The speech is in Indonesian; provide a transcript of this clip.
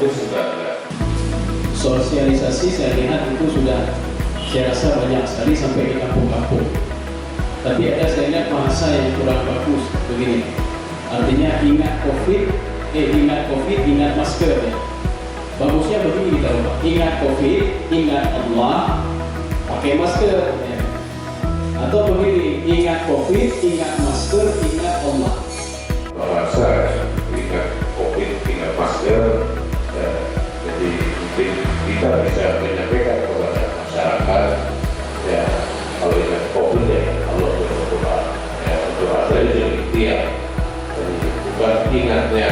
COVID-19. Sosialisasi saya lihat itu sudah, saya rasa banyak sekali sampai di kampung-kampung. Tapi ada saya lihat bahasa yang kurang bagus begini. Artinya ingat COVID, ingat masker ya. Bagusnya begini kita Pak. Ingat COVID, ingat Allah, pakai masker ya. Atau begini, ingat COVID, ingat masker, ingat Allah. Bahasa ingat COVID, ingat masker, jadi mungkin kita bisa menyampaikan kepada masyarakat ya, kalau ingat COVID ya Allah berdoa ya, berdoa saja jadi ikhtiar. Jadi bukan ingatnya